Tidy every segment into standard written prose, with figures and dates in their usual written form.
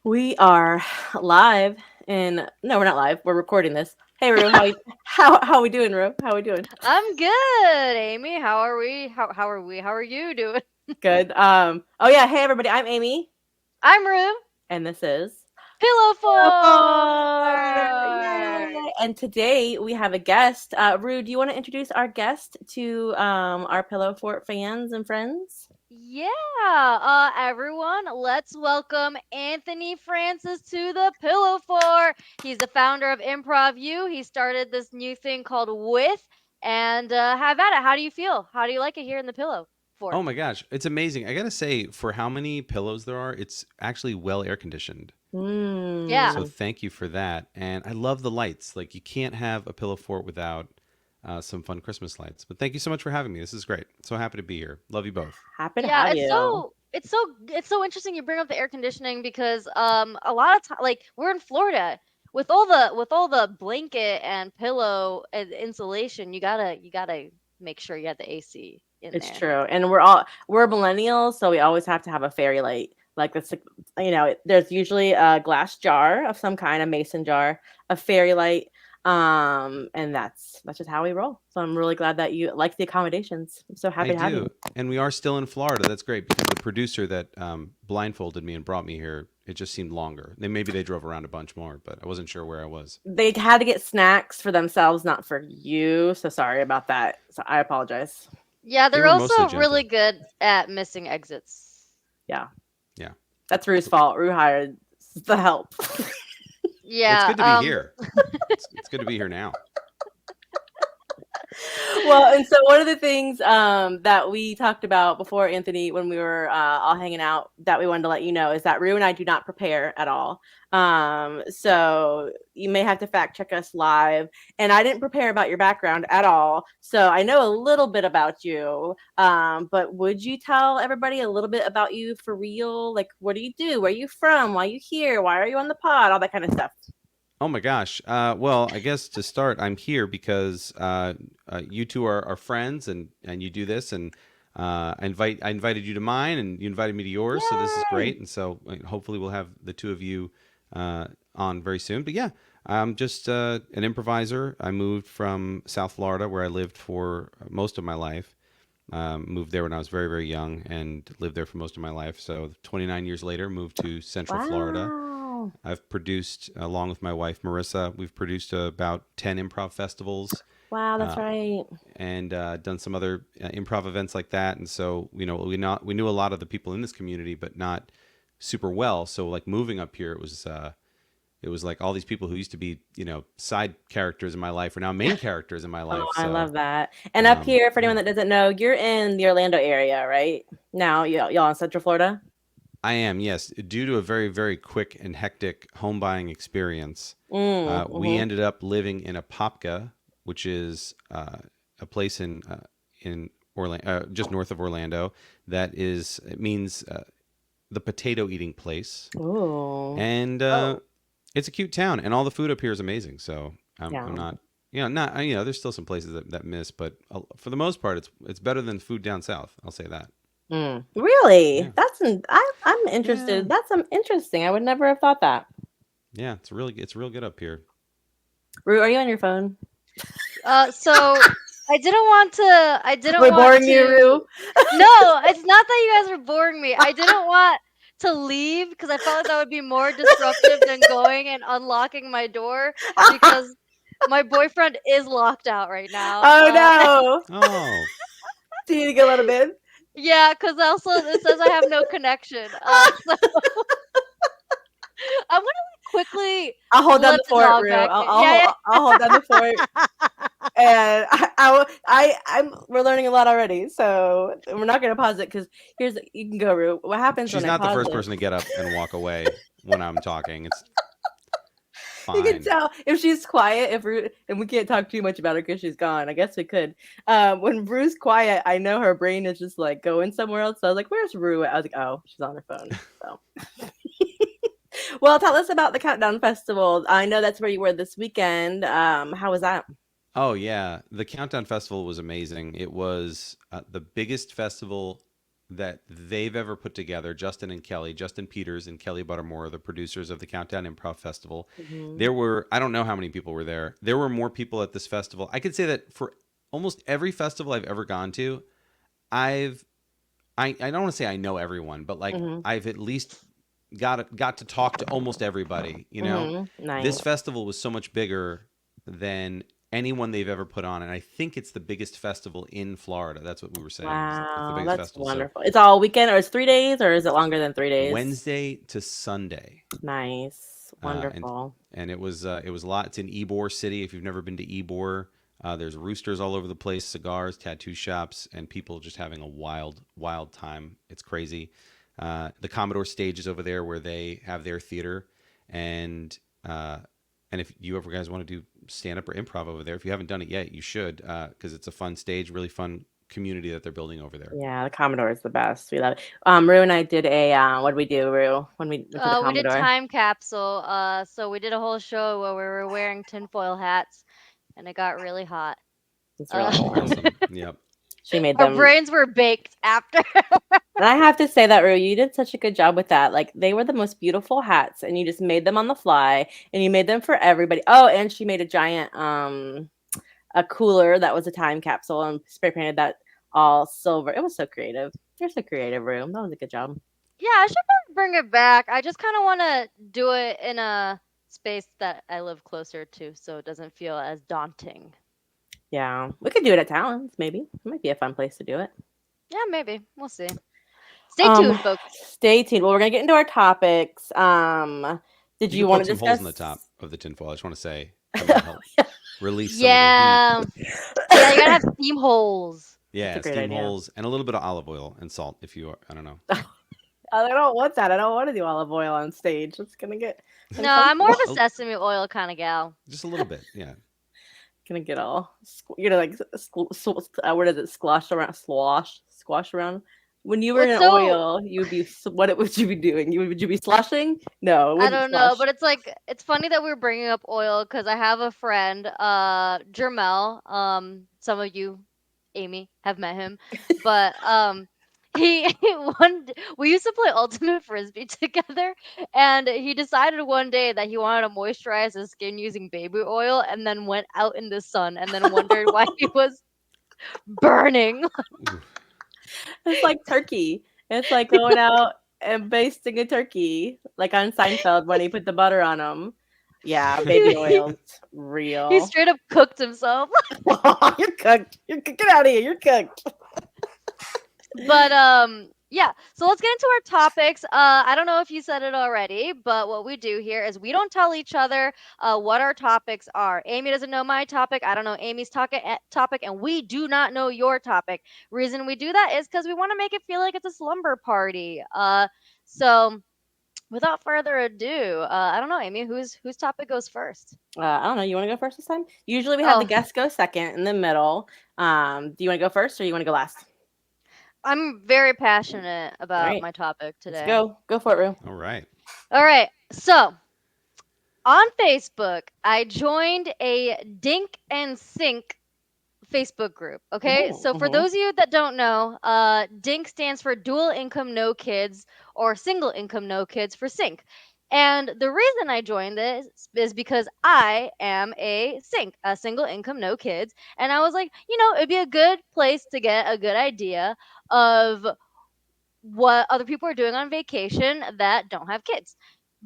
We are live and no, we're not live. We're recording this. Hey Roo, how we doing, Roo? How we doing? I'm good, Amy. How are we? How are we? How are you doing? Good. Oh yeah, hey everybody, I'm Amy I'm Roo. and this is Pillow Fort. Yay! And today we have a guest. Roo, do you want to introduce our guest to our Pillow Fort fans and friends? Yeah, everyone, let's welcome Anthony Francis to the Pillow Fort. He's the founder of Improv U. He started this new thing called With, and have at it. How do you feel? How do you like it here in the Pillow Fort? Oh my gosh, it's amazing. I gotta say, for how many pillows there are, it's actually well air conditioned. Yeah. So Hmm. thank you for that. And I love the lights. Like you can't have a pillow fort without some fun Christmas lights. But thank you so much for having me. This is great. So happy to be here. Love you both. Happy to Yeah, have it's you. so it's so it's so interesting you bring up the air conditioning because a lot of time like we're in Florida with all the blanket and pillow and insulation you gotta make sure you have the AC in It's there. true, and we're millennials, so we always have to have a fairy light. Like this, there's usually a glass jar of some kind, a mason jar, a fairy light, and that's just how we roll. So I'm really glad that you like the accommodations. I'm so I happy to have do. you. And we are still in Florida. That's great because the producer that blindfolded me and brought me here, it just seemed longer. Maybe they drove around a bunch more, but I wasn't sure where I was. They had to get snacks for themselves, not for you. So sorry about that. So I apologize. Yeah, They they're were mostly also really gentle. good at missing exits. Yeah, Yeah. that's Rue's fault. Rue hired the help. Well, it's Yeah, good to be here. It's good to be here now. Well, and so one of the things that we talked about before, Anthony, when we were all hanging out, that we wanted to let you know is that Rue and I do not prepare at all. So you may have to fact check us live. And I didn't prepare about your background at all. So I know a little bit about you. But would you tell everybody a little bit about you for real? Like, what do you do? Where are you from? Why are you here? Why are you on the pod? All that kind of stuff. Oh my gosh. Well, I guess to start, I'm here because you two are friends, and you do this, and I invited you to mine, and you invited me to yours, so this is Yay! great, and so hopefully we'll have the two of you on very soon. But yeah, I'm just an improviser. I moved from South Florida, where I lived for most of my life. Moved there when I was very very young, and lived there for most of my life. So 29 years later, moved to Central Florida. Wow. I've produced, along with my wife Marissa, we've produced about 10 improv festivals Wow, that's uh, right. and done some other improv events like that. And so, we knew a lot of the people in this community, but not super well. So, like moving up here, it was like all these people who used to be, side characters in my life are now main characters in my Oh, life. I So, love that. And up here, for anyone yeah, that doesn't know, you're in the Orlando area, right? Now, y'all in Central Florida? I am, yes. Due to a very, very quick and hectic home buying experience, we Mhm. ended up living in Apopka, which is a place in Orlando, just north of Orlando. It means the potato eating place, Ooh. and Oh, it's a cute town, and all the food up here is amazing. So I'm Yeah. not, not there's still some places that miss, but for the most part, it's better than food down south. I'll say that. Really? Yeah, I'm yeah, interested. That's interesting. I would never have thought that. yeah. It's real good up here. Rue, are you on your phone? so I didn't We're want boring you, to. Rue. No, it's not that you guys are boring me. I didn't want to leave because I felt like that would be more disruptive than going and unlocking my door because my boyfriend is locked out right now. Oh no. Oh, Do you need to go let him in? Yeah, because also it says I have no connection. So I'm gonna quickly I'll hold down let the the fort, dog Rue. back in. Yeah, yeah. I'll hold down the fort. And we're learning a lot already, so we're not gonna pause it because you can go, Rue. What happens she's when I not the pause first it? person to get up and walk away when I'm talking. It's You can fine. tell if she's quiet. If Rue, and we can't talk too much about her because she's gone. I guess we could. When Rue's quiet, I know her brain is just like going somewhere else. So I was like, "Where's Rue?" I was like, "Oh, she's on her phone." So, well, tell us about the Countdown Festival. I know that's where you were this weekend. How was that? Oh yeah, the Countdown Festival was amazing. It was the biggest festival that they've ever put together. Justin and Kelly, Justin Peters and Kelly Buttermore, the producers of the Countdown Improv Festival. Mhm. There were, I don't know how many people were there. There were more people at this festival. I could say that for almost every festival I've ever gone to, I've I don't want to say I know everyone, but like Mhm. I've at least got to talk to almost everybody. Mhm. This Nice. festival was so much bigger than anyone they've ever put on, and I think it's the biggest festival in Florida. That's what we were saying. It's the Wow, biggest that's festival. So wonderful. It's all weekend, or it's 3 days, or is it longer than 3 days? Wednesday to Sunday, Nice. uh, and Wonderful. and it was a lot. It's in Ybor City. If you've never been to Ybor, there's roosters all over the place, cigars, tattoo shops, and people just having a wild time. It's crazy. The Commodore stage is over there where they have their theater, and uh, and if you ever guys want to do stand up or improv over there, if you haven't done it yet, you should, because it's a fun stage, really fun community that they're building over there. Yeah, the Commodore is the best. We love it. Rue and I did a what did we do, Rue, when we went to the We did Commodore? time capsule. So we did a whole show where we were wearing tinfoil hats, and it got really hot. It's Uh, really warm. Awesome. Yep. She made our them. brains were baked after. And I have to say that, Rue, you did such a good job with that. Like, they were the most beautiful hats, and you just made them on the fly, and you made them for everybody. Oh, and she made a giant a cooler that was a time capsule and spray painted that all silver. It was so creative. You're so creative, Rue. That was a good job. Yeah, I should probably bring it back. I just kind of want to do it in a space that I live closer to, so it doesn't feel as daunting. Yeah, we could do it at Talons. Maybe it might be a fun place to do it. Yeah, maybe. We'll see. Stay tuned, folks. Stay tuned. Well, we're gonna get into our topics. Did You you could want poke to some holes discuss? in the top of the tinfoil. I just want to say that might help release some of the heat. Yeah. Yeah, you gotta have steam holes. That's a Yeah, great steam idea. holes and a little bit of olive oil and salt if you are, I don't know. I don't want that. I don't want to do olive oil on stage. It's gonna get No, I'm more of uncomfortable. a sesame oil kind of gal. Just a little bit. Yeah. Gonna get all like what is it? Squash around. When you were in What's so oil, you'd be would you be doing? Would you be sloshing? No, it I wouldn't don't know, slosh. but it's like it's funny that we're bringing up oil because I have a friend, Jermel. Some of you, Amy, have met him, but he we used to play ultimate frisbee together, and he decided one day that he wanted to moisturize his skin using baby oil, and then went out in the sun, and then wondered why he was burning. Ooh. It's like turkey. It's like going out and basting a turkey, like on Seinfeld when he put the butter on him. Yeah, baby he, oil's he real. straight up cooked himself. You're cooked. Get out of here. You're cooked. But yeah, so let's get into our topics. I don't know if you said it already, but what we do here is we don't tell each other what our topics are. Amy doesn't know my topic. I don't know Amy's topic, and we do not know your topic. Reason we do that is because we want to make it feel like it's a slumber party. So without further ado, I don't know, Amy, whose topic goes first? I don't know. You want to go first this time? Usually we have the Oh, guests go second in the middle. Do you want to go first or you want to go last? I'm very passionate All about right, my topic let's today. go. Go for it, Rue. All right. All right, so on Facebook, I joined a Dink and Sync Facebook group. Okay, Oh, so for mhm. those of you that don't know, DINK stands for Dual Income No Kids or Single Income No Kids for Sync. And the reason I joined this is because I am a sync, a single income no kids. And I was like, it'd be a good place to get a good idea of what other people are doing on vacation that don't have kids.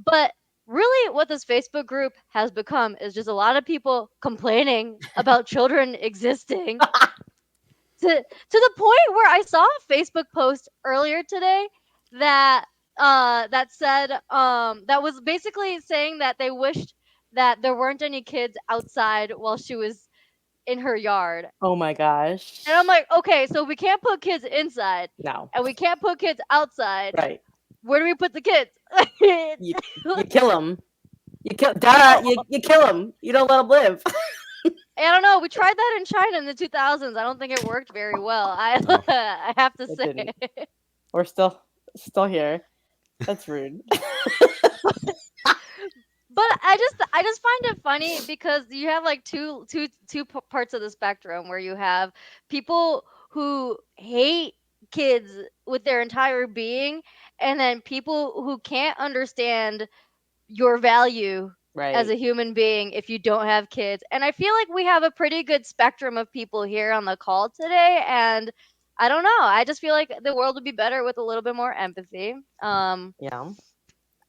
But really, what this Facebook group has become is just a lot of people complaining about children existing to the point where I saw a Facebook post earlier today that that said that was basically saying that they wished that there weren't any kids outside while she was in her yard. Oh my And I'm gosh. like, okay, so we can't put kids inside No. and we can't put kids outside. Right. Where do we put the kids? You you kill them. You kill. Duh. You kill them. You don't let them live. I don't know. We tried that in China in the 2000s. I don't think it worked very well. Oh, I have to It say. didn't. We're still here. That's rude. But I just find it funny because you have like two parts of the spectrum where you have people who hate kids with their entire being, and then people who can't understand your value as Right. a human being if you don't have kids. And I feel like we have a pretty good spectrum of people here on the call today. And I don't know. I just feel like the world would be better with a little bit more empathy. Yeah.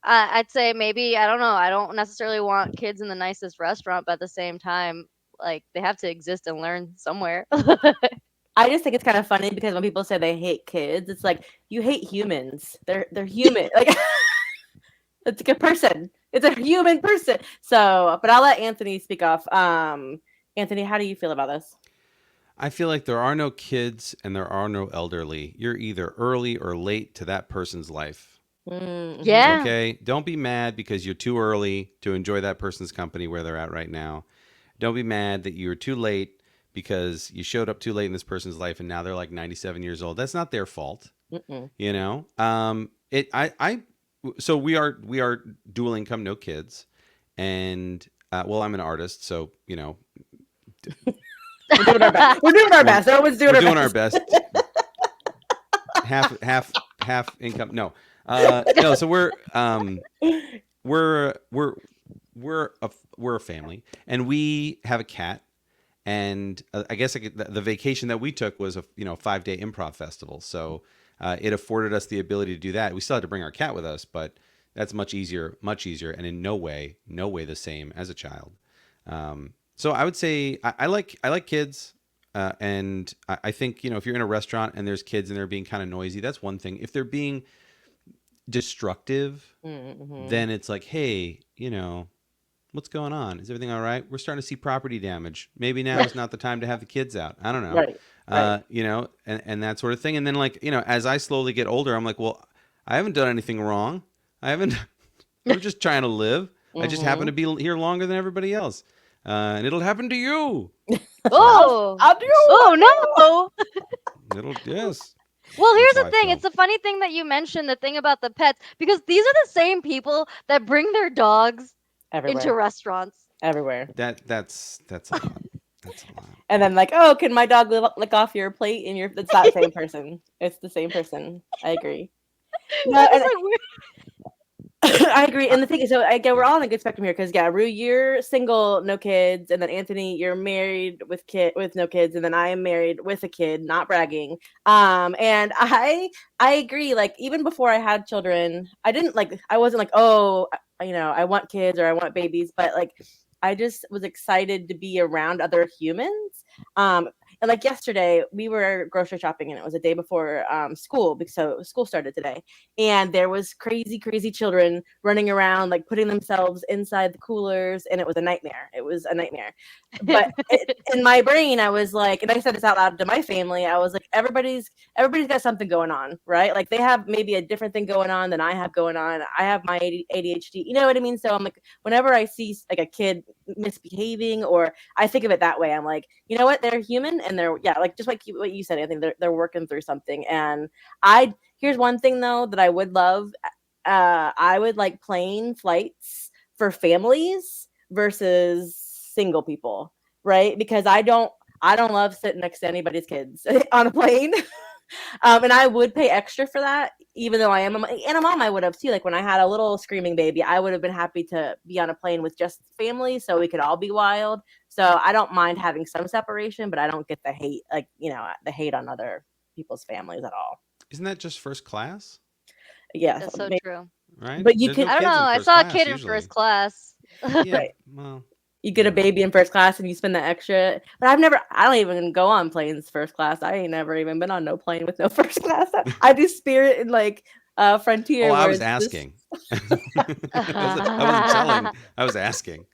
I'd say maybe, I don't know. I don't necessarily want kids in the nicest restaurant, but at the same time, like they have to exist and learn somewhere. I just think it's kind of funny because when people say they hate kids, it's like you hate humans. They're human. Like it's like a person. It's a human person. So, but I'll let Anthony speak off. Anthony, how do you feel about this? I feel like there are no kids and there are no elderly. You're either early or late to that person's life. Mm-hmm. Yeah. Okay? Don't be mad because you're too early to enjoy that person's company where they're at right now. Don't be mad that you're too late because you showed up too late in this person's life and now they're like 97 years old. That's not their fault, Mm-mm. you know? So we are dual income, no kids. And, well, I'm an artist. So, We're doing our best. We're doing our we're, best. Everyone's doing we're our doing our best. best. Half income. No, no. So we're we're we're a family, and we have a cat. And I guess the vacation that we took was a 5-day improv festival. So it afforded us the ability to do that. We still had to bring our cat with us, but that's much easier, and in no way the same as a child. So I would say I like kids. And I think if you're in a restaurant and there's kids and they're being kind of noisy, that's one thing. If they're being destructive, Mm-hmm. then it's like, hey, what's going on? Is everything all right? We're starting to see property damage. Maybe now is not the time to have the kids out. I don't know. Right. Right. And that sort of thing. And then as I slowly get older, I'm like, well, I haven't done anything wrong. I haven't. I'm just trying to live. I just happen Mm-hmm. to be here longer than everybody else, and it'll happen to you. So Oh, I'll do. oh no. it'll yes. Well, That's here's how the I thing. feel. It's a funny thing that you mentioned the thing about the pets because these are the same people that bring their dogs into Everywhere. restaurants. Everywhere. That's a lot. That's a lot. And then like, oh, can my dog lick off your plate? And your it's that same person. It's the same person. I agree. No, That is and like weird. I agree. I, And the thing is, so again, we're all on a good spectrum here because yeah, Rue, you're single, no kids, and then Anthony, you're married with no kids, and then I am married with a kid, not bragging. And I agree. Like even before I had children, I wasn't like, oh, I want kids or I want babies, but like I just was excited to be around other humans. And like yesterday, we were grocery shopping, and it was a day before school because so school started today, and there was crazy children running around like putting themselves inside the coolers, and it was a nightmare. It was a nightmare. But in my brain I was like, and I said this out loud to my family, I was like, everybody's got something going on, right? Like they have maybe a different thing going on than I have going on. I have my ADHD, you know what I mean? So I'm like, whenever I see like a kid misbehaving, or I think of it that way, I'm like, you know what, they're human, and they're, yeah, like just like what you said, I think they're working through something. And I here's one thing though that I would love. I would like plane flights for families versus single people, right? Because I don't love sitting next to anybody's kids on a plane. And I would pay extra for that, even though I am and a mom. I would have too. Like when I had a little screaming baby, I would have been happy to be on a plane with just family, so we could all be wild. So I don't mind having some separation, but I don't get the hate, like the hate on other people's families at all. isn't that just first class? Yes, That's so true. Right? but you There's no could I don't know. kids in I first saw a class kid in first usually. class. Yeah. right. Well, You get I a don't know. baby in first class and you spend that extra. But I don't even go on planes first class. I ain't never even been on no plane with no first class. I do Spirit and like Oh, Frontier, I where was it's just asking. I wasn't telling. I was asking.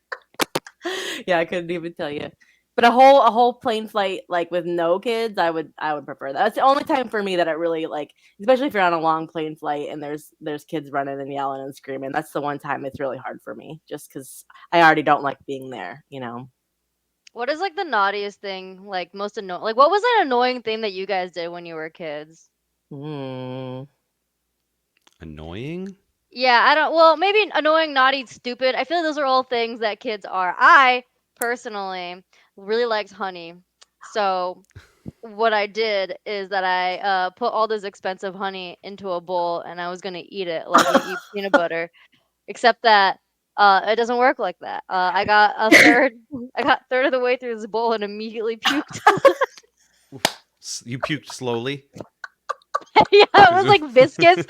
yeah, I couldn't even tell you. But a whole plane flight like with no kids, I would prefer that. That's the only time for me that I really like, especially if you're on a long plane flight and there's kids running and yelling and screaming. That's the one time it's really hard for me, just because I already don't like being there. What is like the naughtiest thing, like most annoying? Like, what was an annoying thing that you guys did when you were kids? Mm. Annoying? Yeah, I don't. Well, maybe annoying, naughty, stupid. I feel like those are all things that kids are. I personally really liked honey, so what I did is that I put all this expensive honey into a bowl and I was gonna eat it like you eat peanut butter, except that it doesn't work like that. I got a third, I got third of the way through this bowl and immediately puked. You puked slowly. Yeah, it was like viscous.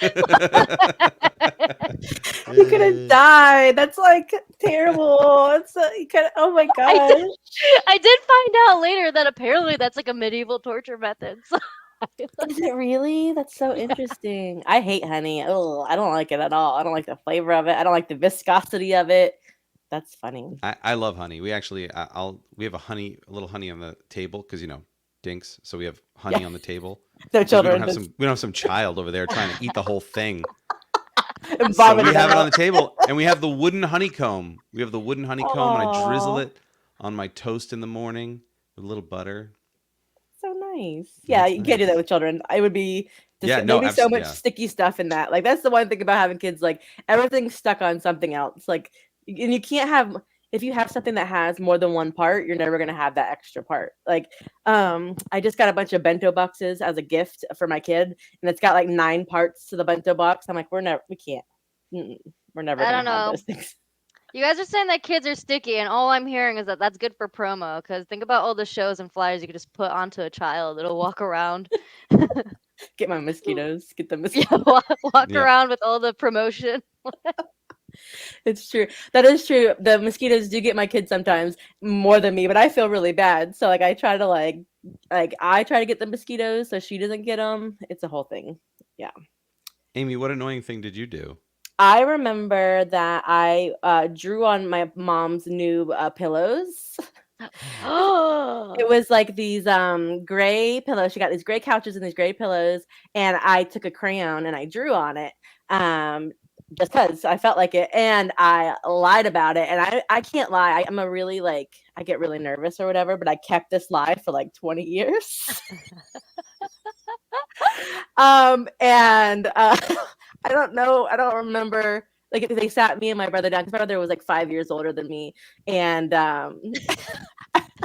You're gonna die. That's like terrible. It's you kind of. Oh my I did, gosh. I did find out later that apparently that's like a medieval torture method. So Is it really? That's so yeah. interesting. I hate honey. Oh, I don't like it at all. I don't like the flavor of it. I don't like the viscosity of it. That's funny. I love honey. We actually we have a little honey on the table because DINKs. So we have Yeah. honey on the table No because children just we don't have some child over there trying to eat the whole thing. So we vomiting have it on out. the table, and we have the wooden honeycomb. We have the wooden honeycomb, and I drizzle Oh, it on my toast in the morning with a little butter. so nice. And Yeah, it's you can't do that nice. with children. I would be Yeah, there'd no, be so much yeah. sticky stuff in that. Like that's the one thing about having kids. Like everything's stuck on something else. Like and you can't have if you have something that has more than one part, you're never gonna have that extra part. Like I just got a bunch of bento boxes as a gift for my kid, and it's got like 9 parts to the bento box. I'm like, we can't. Mm-mm, we're never I gonna don't have know. those things. You guys are saying that kids are sticky, and all I'm hearing is that that's good for promo. Because think about all the shows and flyers you could just put onto a child. It'll walk around. Get my mosquitoes. Get the Yeah, mosquitoes. walk Yep. around with all the promotion. It's true. That is true. The mosquitoes do get my kids sometimes more than me, but I feel really bad. So like I try to I try to get the mosquitoes so she doesn't get them. It's a whole thing. Yeah. Amy, what annoying thing did you do? I remember that I drew on my mom's new pillows. It was like these gray pillows. She got these gray couches and these gray pillows, and I took a crayon and I drew on it. Just because I felt like it, and I lied about it. And I can't lie. I'm a really I get really nervous or whatever, but I kept this lie for like 20 years. And I don't know. I don't remember. Like they sat me and my brother down because my brother was like 5 years older than me, and I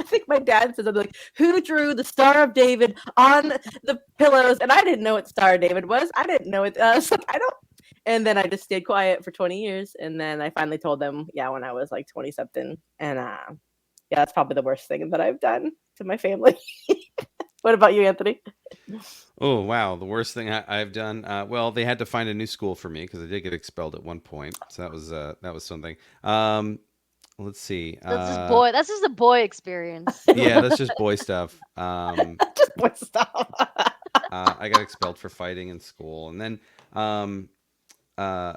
think my dad says, I'm like, who drew the Star of David on the pillows? And I didn't know what Star of David was. I didn't know it. So I don't. And then I just stayed quiet for 20 years. And then I finally told them, yeah, when I was like 20 something. And yeah, that's probably the worst thing that I've done to my family. What about you, Anthony? Oh wow, the worst thing I've done. Well, they had to find a new school for me because I did get expelled at one point. So that was something. Let's see. That's just a boy experience. Yeah, that's just boy stuff. Just boy stuff. I got expelled for fighting in school, and then, uh,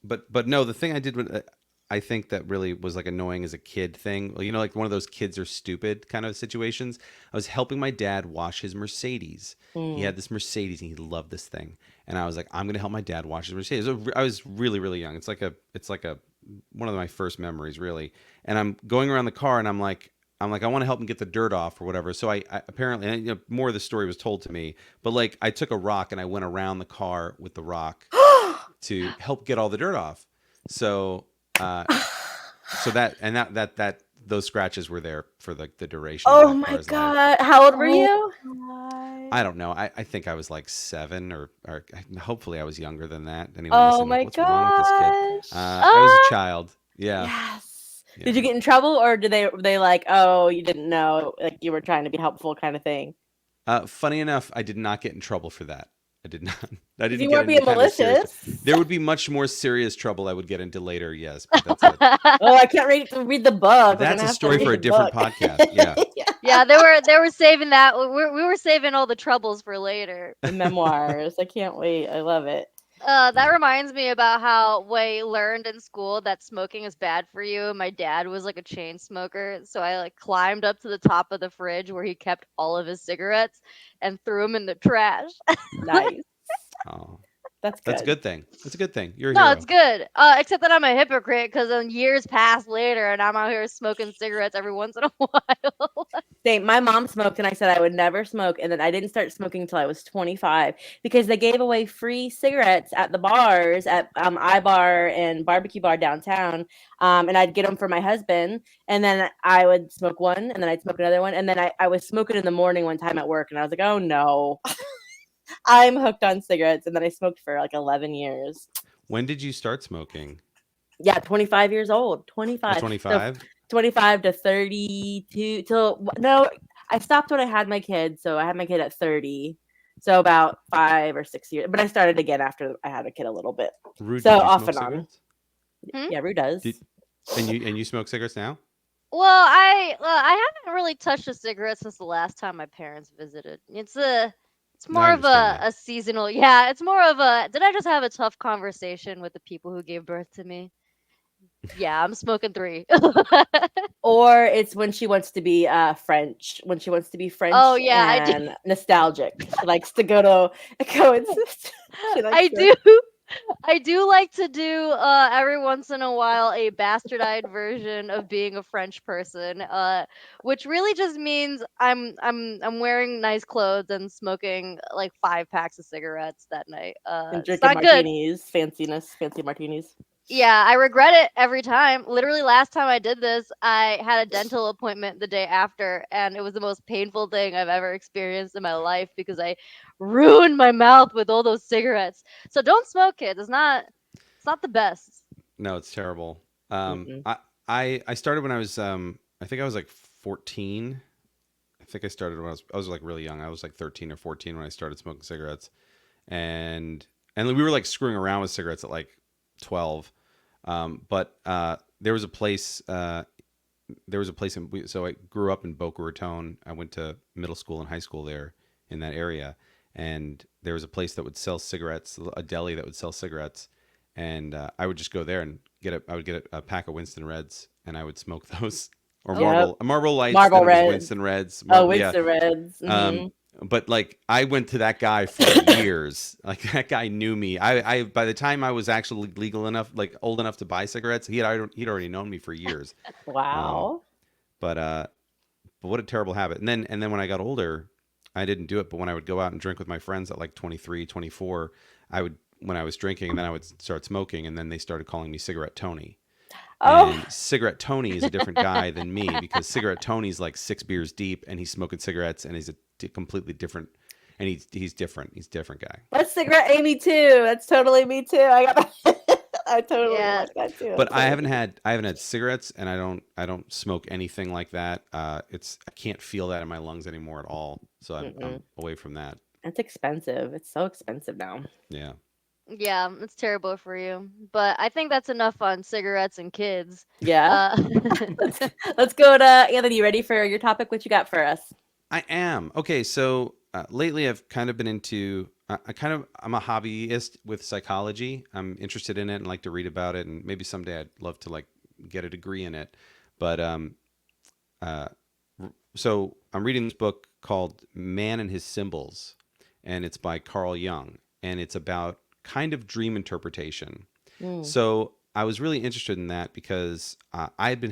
but no, the thing I did with I think that really was like annoying as a kid thing. Well, like one of those kids are stupid kind of situations. I was helping my dad wash his Mercedes. He Mm. had this Mercedes and he loved this thing, and I was like, I'm gonna help my dad wash his Mercedes. I was really really young. It's like a one of my first memories really, and I'm going around the car and I'm like, I want to help him get the dirt off or whatever. So I apparently, and, more of the story was told to me, but like I took a rock and I went around the car with the rock to help get all the dirt off. So, uh, so that those scratches were there for the duration of Oh that my car's life. god. How old were Oh you? my. I don't know. I think I was like 7 or hopefully I was younger than that. Anyone Oh listening, like, my what's wrong with this kid? gosh. I was a Ah! child. Yeah. Yes. Did Yeah. you get in trouble or did they like, oh, you didn't know, like you were trying to be helpful kind of thing? Funny enough, I did not get in trouble for that. I did not. I Because didn't you get weren't into being kind of serious. malicious. There would be much more serious trouble I would get into later. Yes, but that's a Oh, I can't read the book. We're that's gonna a have to story read for a the different book. podcast. Yeah. Yeah. Yeah, they were saving that. We were saving all the troubles for later. The memoirs. I can't wait. I love it. That reminds me about how we learned in school that smoking is bad for you. My dad was like a chain smoker, so I like climbed up to the top of the fridge where he kept all of his cigarettes and threw them in the trash. Nice. Oh. That's That's a good. good thing. That's a good thing. You're a No, it's hero. good. Except that I'm a hypocrite because then years pass later and I'm out here smoking cigarettes every once in a while. Same. My mom smoked, and I said I would never smoke. And then I didn't start smoking until I was 25 because they gave away free cigarettes at the bars at iBar and Barbecue Bar downtown. And I'd get them for my husband. And then I would smoke one, and then I'd smoke another one. And then I was smoking in the morning one time at work, and I was like, oh no, I'm hooked on cigarettes. And then I smoked for like 11 years. When did you start smoking? Yeah, 25 years old. At 25. So 25? 25 to 32 till no, I stopped when I had my kid. So I had my kid at 30. So about 5 or 6 years. But I started again after I had a kid a little bit. Roo, So did you off smoke and on. cigarettes? Hmm? Yeah, Rue does. Did and you smoke cigarettes now? I haven't really touched a cigarette since the last time my parents visited. It's No, I more of understand that. a seasonal. Yeah, it's more of a. Did I just have a tough conversation with the people who gave birth to me? Yeah, I'm smoking three. Or it's when she wants to be French. When she wants to be Oh French yeah, I do. and nostalgic. She likes to go to she likes I to do. I do like to do every once in a while a bastardized version of being a French person, which really just means I'm wearing nice clothes and smoking like 5 packs of cigarettes that night. and It's drinking not good. martinis, fancy martinis. Yeah, I regret it every time. Literally, last time I did this, I had a dental appointment the day after, and it was the most painful thing I've ever experienced in my life because I ruined my mouth with all those cigarettes. So don't smoke, kids. It's not the best. No, it's terrible. Um, Mm-mm. I I started when I was I think I was like 14. I think I started when I was like really young. I was like 13 or 14 when I started smoking cigarettes, and we were like screwing around with cigarettes at like 12. But there was a place. So I grew up in Boca Raton. I went to middle school and high school there in that area, and there was a place that would sell cigarettes, a deli that would sell cigarettes, and I would just go there and I would get a pack of Winston Reds, and I would smoke those, or Oh, Yep. Marlboro Lights. Marble Then it was Red. Winston Reds. Oh, Yeah. Winston Reds. Um, Mm-hmm. but like I went to that guy for years. Like that guy knew me. I by the time I was actually legal enough, like old enough to buy cigarettes, he'd already known me for years. Um, Wow. but what a terrible habit. And then when I got older, I didn't do it. But when I would go out and drink with my friends at like 23, 24, I would when I was drinking, and then I would start smoking, and then they started calling me Cigarette Tony. Oh, And Cigarette Tony is a different guy than me because Cigarette Tony's like 6 beers deep, and he's smoking cigarettes, and he's completely different. And he's different. He's a different guy. that's cigarette Amy too. That's totally me too. I got I totally yeah. like that too. But That's so I haven't had cigarettes, and I don't smoke anything like that. I can't feel that in my lungs anymore at all. So I'm Mm-mm. away from that. It's expensive. It's so expensive now. Yeah. Yeah, it's terrible for you. But I think that's enough on cigarettes and kids. Yeah. Uh, Let's let's go to Anthony. You ready for your topic? What you got for us? I am. Okay, so lately I've kind of been into I'm a hobbyist with psychology. I'm interested in it and like to read about it, and maybe someday I'd love to like get a degree in it. But uh, so I'm reading this book called Man and His Symbols, and it's by Carl Jung, and it's about kind of dream interpretation. Mm. So I was really interested in that because I have been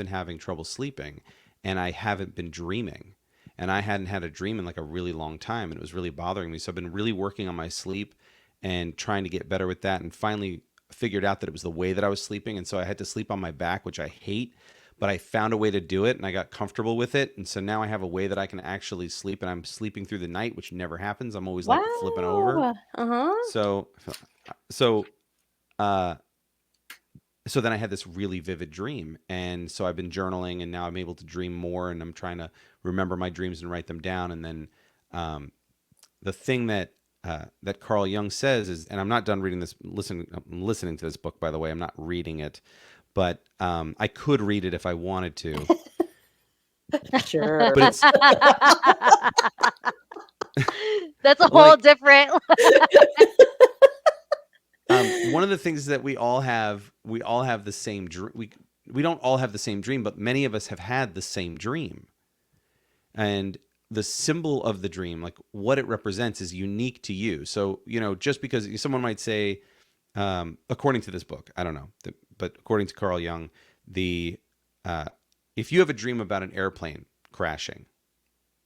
having trouble sleeping, and I haven't been dreaming, and I hadn't had a dream in like a really long time, and it was really bothering me. So I've been really working on my sleep and trying to get better with that, and finally figured out that it was the way that I was sleeping, and so I had to sleep on my back, which I hate. But I found a way to do it, and I got comfortable with it, and so now I have a way that I can actually sleep, and I'm sleeping through the night, which never happens. I'm always like flipping over. Wow. Uh-huh. So, so, uh, so then I had this really vivid dream, and so I've been journaling, and now I'm able to dream more, and I'm trying to remember my dreams and write them down. And then the thing that Carl Jung says is, and I'm not done reading this. I'm listening to this book, by the way. I'm not reading it, but I could read it if I wanted to. Sure. But it's that's a whole like different. one of the things that we all have the same dream. We don't all have the same dream, but many of us have had the same dream. And the symbol of the dream, like what it represents, is unique to you. So, just because someone might say, according to this book, I don't know, but according to Carl Jung, the uh, if you have a dream about an airplane crashing,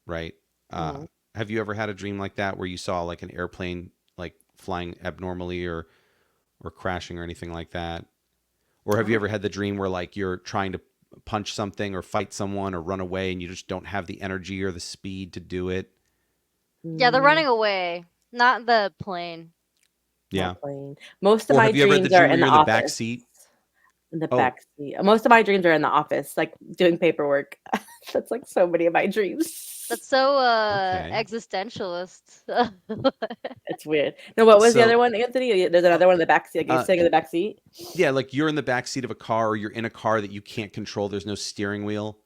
right? Mhm. Have you ever had a dream like that where you saw like an airplane like flying abnormally or crashing or anything like that? Or have you ever had the dream where like you're trying to punch something or fight someone or run away and you just don't have the energy or the speed to do it? Yeah, the Mm, running away, not the plane. Yeah. not playing. Most of Or my have you ever had the dreams are dream where in the you're in the back office. seat? In the Oh, back seat. Most of my dreams are in the office, like doing paperwork. That's like so many of my dreams. That's so okay. existentialist. It's weird. No, what was the other So, one, Anthony? There's uh, another one in the back seat. Like you're uh, sitting in the back seat. yeah, like you're in the back seat of a car or you're in a car that you can't control. There's no steering wheel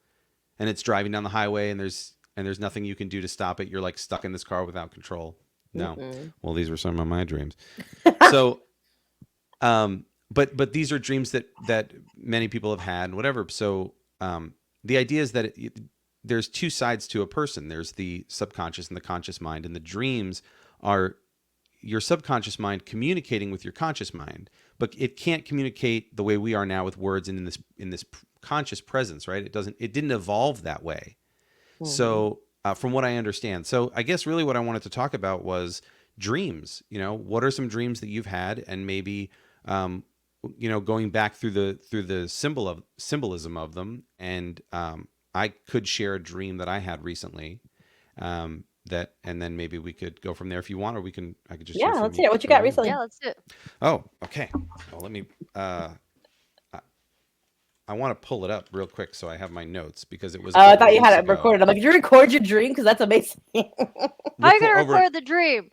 and it's driving down the highway and there's nothing you can do to stop it. You're like stuck in this car without control. No. Mm-mm. Well, these were some of my dreams. So, but these are dreams that many people have had, whatever. So, the idea is that there's two sides to a person. There's the subconscious and the conscious mind, and the dreams are your subconscious mind communicating with your conscious mind, but it can't communicate the way we are now with words and in this conscious presence, right? It didn't evolve that way. Mhm. So, from what I understand, so I guess really what I wanted to talk about was dreams. What are some dreams that you've had, and maybe, going back through the symbolism of them, and I could share a dream that I had recently. And then maybe we could go from there if you want, or I could just hear Yeah, from let's hear you it. What you got from you. Yeah, recently? let's do it. Oh, okay. Well, let me. I, I want to pull it up real quick so I have my notes because it was a Oh, I couple thought you weeks had it ago. recorded. I'm like, did you record your dream? Because that's amazing. How are you gonna Over record the dream,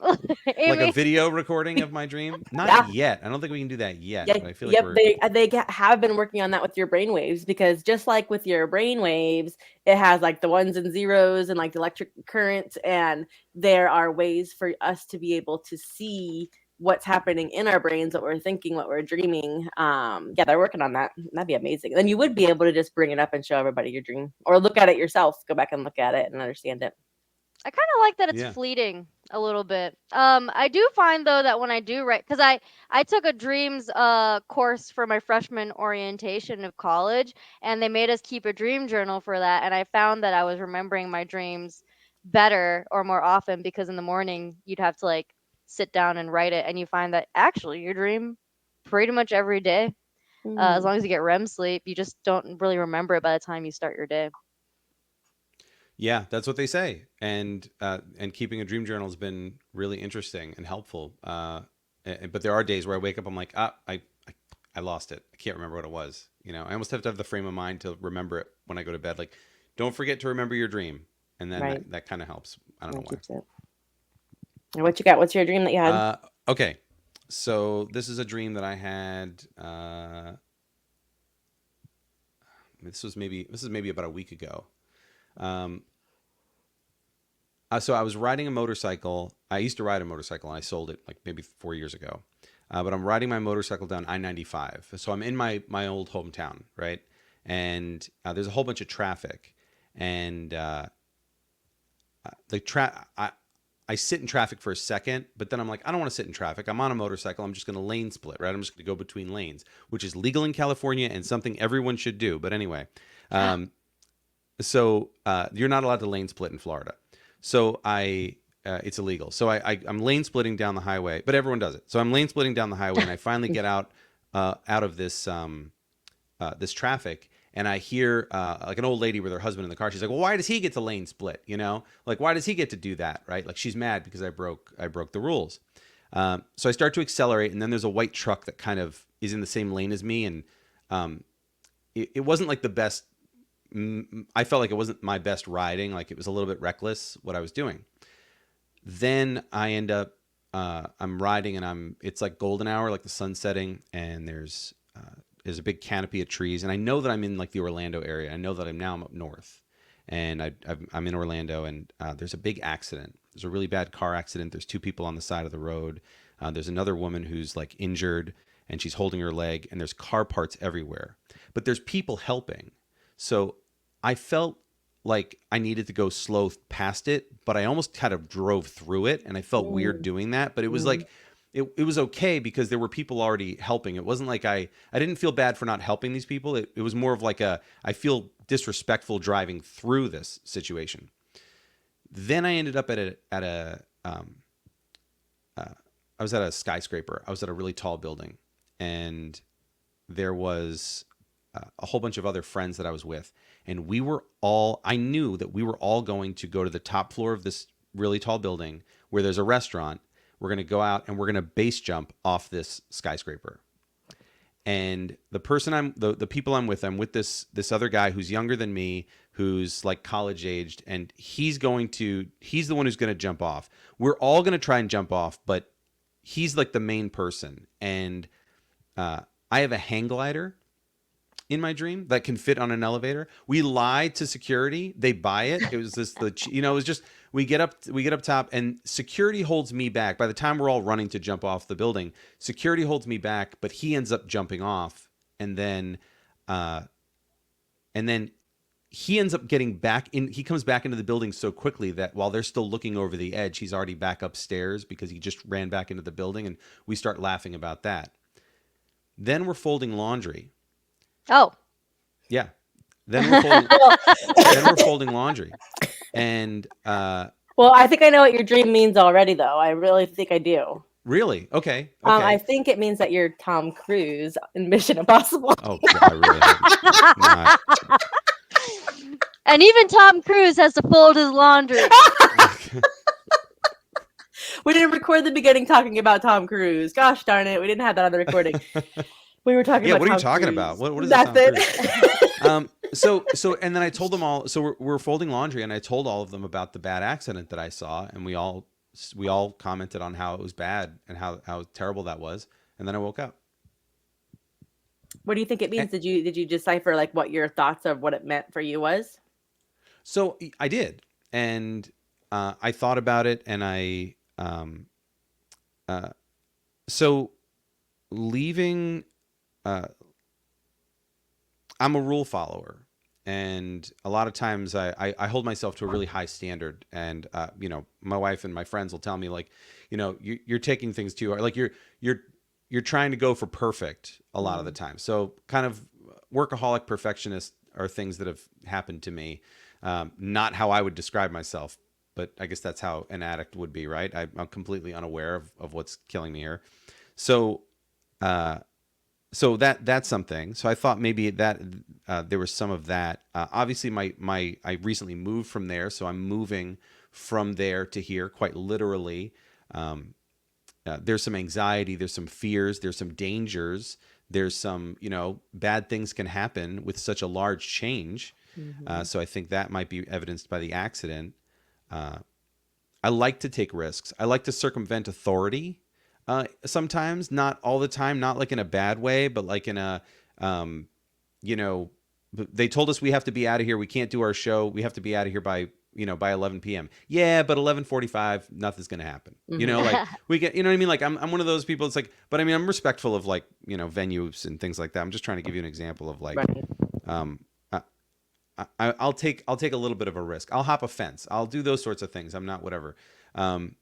like a Amy? video recording of my dream? Not Yeah, yet. I don't think we can do that yet, yeah, but I feel like yep. we're. They have been working on that with your brain waves because just like with your brain waves, it has like the ones and zeros and like the electric currents, and there are ways for us to be able to see what's happening in our brains, what we're thinking, what we're dreaming. Yeah, they're working on that. That'd be amazing. Then you would be able to just bring it up and show everybody your dream, or look at it yourself. Go back and look at it and understand it. I kind of like that it's Yeah. fleeting a little bit. I do find though that when I do write, because I took a dreams course for my freshman orientation of college, and they made us keep a dream journal for that, and I found that I was remembering my dreams better or more often because in the morning you'd have to like sit down and write it, and you find that actually you dream pretty much every day. As Hmm. long as you get REM sleep, you just don't really remember it by the time you start your day. Yeah, that's what they say. And keeping a dream journal has been really interesting and helpful. But there are days where I wake up, I'm like, I lost it. I can't remember what it was. I almost have to have the frame of mind to remember it when I go to bed. Like, don't forget to remember your dream, and then Right. that kind of helps. I don't know That why. keeps it. And what you got? What's your dream that you had? Okay, so this is a dream that I had. This is maybe about a week ago. Um, so I was riding a motorcycle. I used to ride a motorcycle, and I sold it like maybe 4 years ago. But I'm riding my motorcycle down I-95. So I'm in my old hometown, right? And there's a whole bunch of traffic, and the I sit in traffic for a second, but then I'm like, I don't want to sit in traffic. I'm on a motorcycle. I'm just going to lane split, right? I'm just going to go between lanes, which is legal in California and something everyone should do. But anyway, um, so you're not allowed to lane split in Florida. So it's illegal. So I'm lane splitting down the highway, but everyone does it. So I'm lane splitting down the highway, and I finally get out of this traffic, and I hear like an old lady with her husband in the car. She's like, "Well, why does he get to lane split? Like why does he get to do that? Right? Like she's mad because I broke the rules." So I start to accelerate, and then there's a white truck that kind of is in the same lane as me, and it wasn't like the best. I felt like it wasn't my best riding. Like it was a little bit reckless what I was doing. Then I end up I'm riding, and it's like golden hour, like the sun's setting, and there's a big canopy of trees, and I know that I'm in like the Orlando area. I know that I'm up north, and I'm in Orlando, and there's a big accident. There's a really bad car accident. There's two people on the side of the road. There's another woman who's like injured, and she's holding her leg, and there's car parts everywhere. But there's people helping. So I felt like I needed to go slow past it, but I almost kind of drove through it, and I felt weird Mm, doing that. But it was mm, like it was okay because there were people already helping. It wasn't like I didn't feel bad for not helping these people. It was more of like a I feel disrespectful driving through this situation. Then I ended up uh, I was at a skyscraper. I was at a really tall building, and there was a whole bunch of other friends that I was with, and we were all. I knew that we were all going to go to the top floor of this really tall building where there's a restaurant. We're going to go out and we're going to base jump off this skyscraper. And the people I'm with this other guy who's younger than me, who's like college aged, and he's the one who's going to jump off. We're all going to try and jump off, but he's like the main person. And I have a hang glider in my dream that can fit on an elevator. We lied to security. They buy it. It was it was just we get up top, and security holds me back. By the time we're all running to jump off the building, security holds me back, but he ends up jumping off, and then uh and then he ends up getting back in. He comes back into the building so quickly that while they're still looking over the edge, he's already back upstairs because he just ran back into the building, and we start laughing about that. Then we're folding laundry. Oh. Yeah. Then we're folding well, then we're folding laundry. And well, I think I know what your dream means already, though. I really think I do. really? Okay. I Okay. think it means that you're Tom Cruise in Mission Impossible. Oh, God, I really hope not. And even Tom Cruise has to fold his laundry. We didn't record the beginning talking about Tom Cruise. Gosh darn it, we didn't have that on the recording. We were talking Yeah, about what are you Tom talking Cruise. about? What is That's this it. so and then I told them all, so we're folding laundry, and I told all of them about the bad accident that I saw, and we all commented on how it was bad and how terrible that was, and then I woke up. What do you think it And means? Did you decipher like what your thoughts of what it meant for you was? so I did, and I thought about it, and I uh, so leaving. Uh, I'm a rule follower, and a lot of times I hold myself to a really high standard, and my wife and my friends will tell me like, you're taking things too hard, like you're trying to go for perfect a lot of the Mm, time. So kind of workaholic perfectionist are things that have happened to me, not how I would describe myself, but I guess that's how an addict would be, right? I'm completely unaware of what's killing me here. So. Uh, so that's something. So I thought maybe that there was some of that. Obviously, my I recently moved from there, so I'm moving from there to here, quite literally. Um, there's some anxiety, there's some fears, there's some dangers, there's some bad things can happen with such a large change. mhm. So I think that might be evidenced by the accident. Uh, I like to take risks. I like to circumvent authority. Sometimes, not all the time, not like in a bad way, but like in a, um, you know, they told us we have to be out of here. We can't do our show. We have to be out of here by 11 p.m. Yeah, but 11:45, nothing's gonna happen. Mhm. Like we get, what I mean? Like I'm one of those people. It's like, but I mean, I'm respectful of like venues and things like that. I'm just trying to give you an example of like, Right. um, I'll take a little bit of a risk. I'll hop a fence. I'll do those sorts of things. I'm not whatever. Um,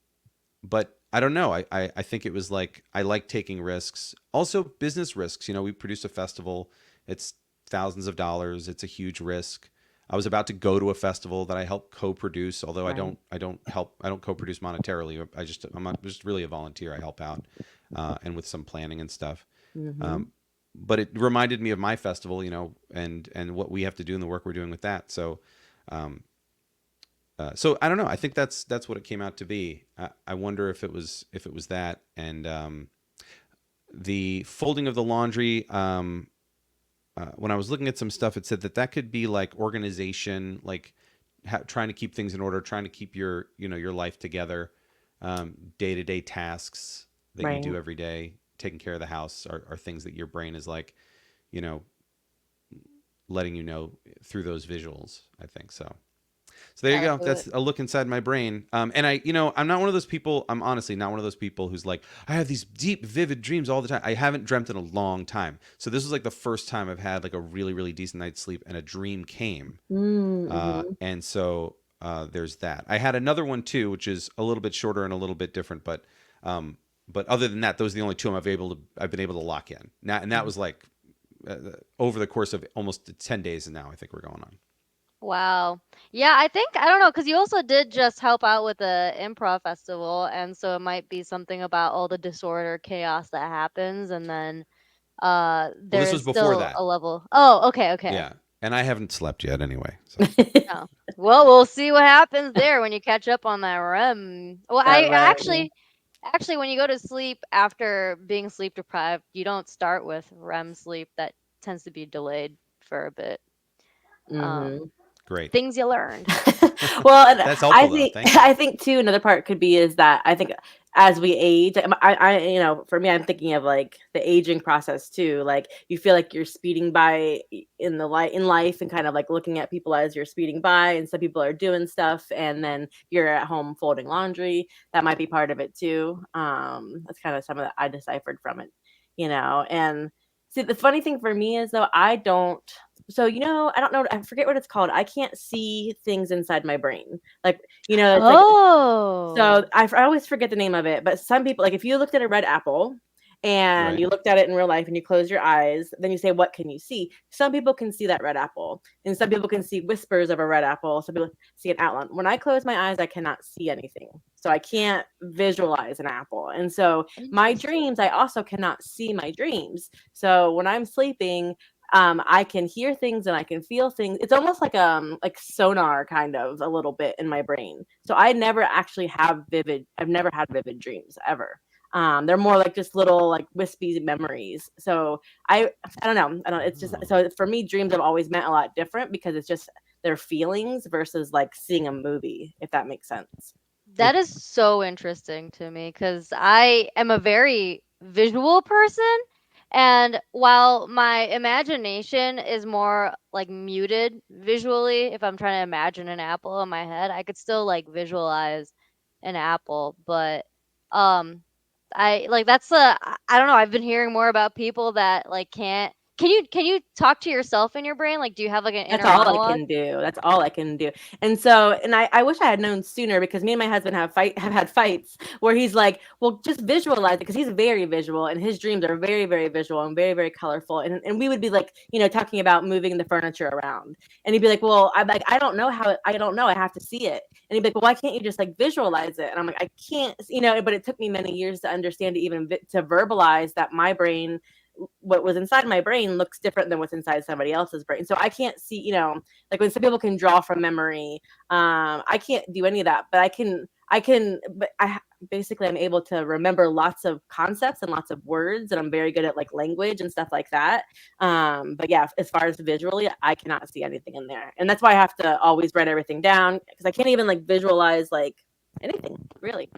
but I don't know. I think it was like I like taking risks. Also business risks. We produce a festival. It's thousands of dollars. It's a huge risk. I was about to go to a festival that I help co-produce, although Right. I don't co-produce monetarily. I'm just really a volunteer. I help out and with some planning and stuff. Mhm. Um, but it reminded me of my festival, and what we have to do and the work we're doing with that. Um, so I don't know. I think that's what it came out to be. I wonder if it was that, and the folding of the laundry. When I was looking at some stuff, it said that could be like organization, like trying to keep things in order, trying to keep your life together, day to day tasks that you Right. do every day, taking care of the house are things that your brain is like, you know, letting you know through those visuals. I think so. So there you Gotta go. do it. That's a look inside my brain. And I'm not one of those people. I'm honestly not one of those people who's like, I have these deep, vivid dreams all the time. I haven't dreamt in a long time. So this was like the first time I've had like a really, really decent night's sleep, and a dream came. Mm-hmm. And so there's that. I had another one too, which is a little bit shorter and a little bit different, but other than that, those are the only two I've been able to lock in now, and that was like over the course of almost 10 days, and now I think we're going on. Wow. Yeah, I think I don't know because you also did just help out with the improv festival, and so it might be something about all the disorder, chaos that happens, and then Well, there this was is before still that. a level. Oh, okay, okay. Yeah, and I haven't slept yet anyway. So Oh. Well, we'll see what happens there when you catch up on that REM. Well, That I rem. actually when you go to sleep after being sleep deprived, you don't start with REM sleep. That tends to be delayed for a bit. Mm-hmm. Um, great. things you learned. Well, and That's I helpful though. think Thank you. I think too another part could be is that I think as we age, for me, I'm thinking of like the aging process too. Like you feel like you're speeding by in the light in life, and kind of like looking at people as you're speeding by, and some people are doing stuff, and then you're at home folding laundry. That might be part of it too. That's kind of some of that I deciphered from it, and. See, the funny thing for me is though I don't so I don't know, I forget what it's called. I can't see things inside my brain. Like, it's like so Oh, I always forget the name of it, but some people, like if you looked at a red apple and Right. you looked at it in real life and you close your eyes, then you say, "What can you see?" Some people can see that red apple, and some people can see whispers of a red apple. Some people see an outline. When I close my eyes, I cannot see anything, so I can't visualize an apple. And so my interesting. dreams, I also cannot see my dreams. So when I'm sleeping, I can hear things and I can feel things. It's almost like sonar kind of a little bit in my brain. So I never actually have vivid. I've never had vivid dreams ever. They're more like just little like wispy memories. So I don't know. I don't. It's just Oh. so for me, dreams have always meant a lot different because it's just their feelings versus like seeing a movie. If that makes sense. Yeah. That is so interesting to me because I am a very visual person. And while my imagination is more like muted visually, if I'm trying to imagine an apple in my head, I could still like visualize an apple. But um, I like that's I don't know. I've been hearing more about people that like can't. Can you talk to yourself in your brain? Like, do you have like an That's inner all I monologue? can do. That's all I can do. And so, and I wish I had known sooner because me and my husband have had fights where he's like, "Well, just visualize it," because he's very visual and his dreams are very, very visual and very, very colorful. And we would be like, talking about moving the furniture around, and he'd be like, "Well, I'm like, I don't know how. I don't know. I have to see it." And he'd be like, "Well, why can't you just like visualize it?" And I'm like, "I can't." But it took me many years to understand to even to verbalize that my brain what was inside my brain looks different than what's inside somebody else's brain. So I can't see, like when some people can draw from memory, I can't do any of that, but but basically I'm able to remember lots of concepts and lots of words, and I'm very good at like language and stuff like that. But yeah, as far as visually, I cannot see anything in there, and that's why I have to always write everything down because I can't even like visualize like anything really.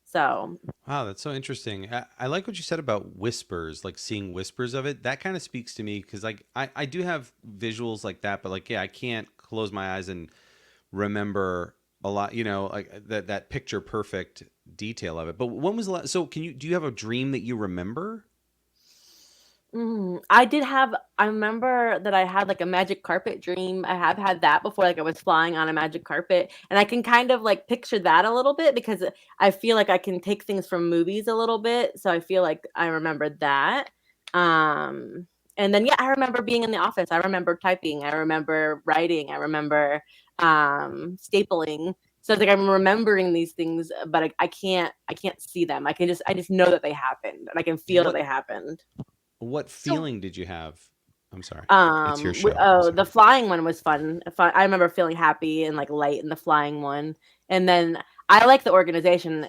So Wow, that's so interesting. I like what you said about whispers, like seeing whispers of it. That kind of speaks to me because, like, I do have visuals like that, but like, yeah, I can't close my eyes and remember a lot. Like that picture perfect detail of it. But when was the last? So, do you have a dream that you remember? I remember that I had like a magic carpet dream. I have had that before, like I was flying on a magic carpet. And I can kind of like picture that a little bit because I feel like I can take things from movies a little bit. So I feel like I remember that. Um, and then, yeah, I remember being in the office. I remember typing. I remember writing. I remember stapling. So it's like I'm remembering these things, but I can't see them. I just know that they happened and I can feel that What they happened. what So feeling did you have? I'm sorry. It's your show. I'm sorry. The flying one was fun. I remember feeling happy and like light in the flying one. And then I like the organization,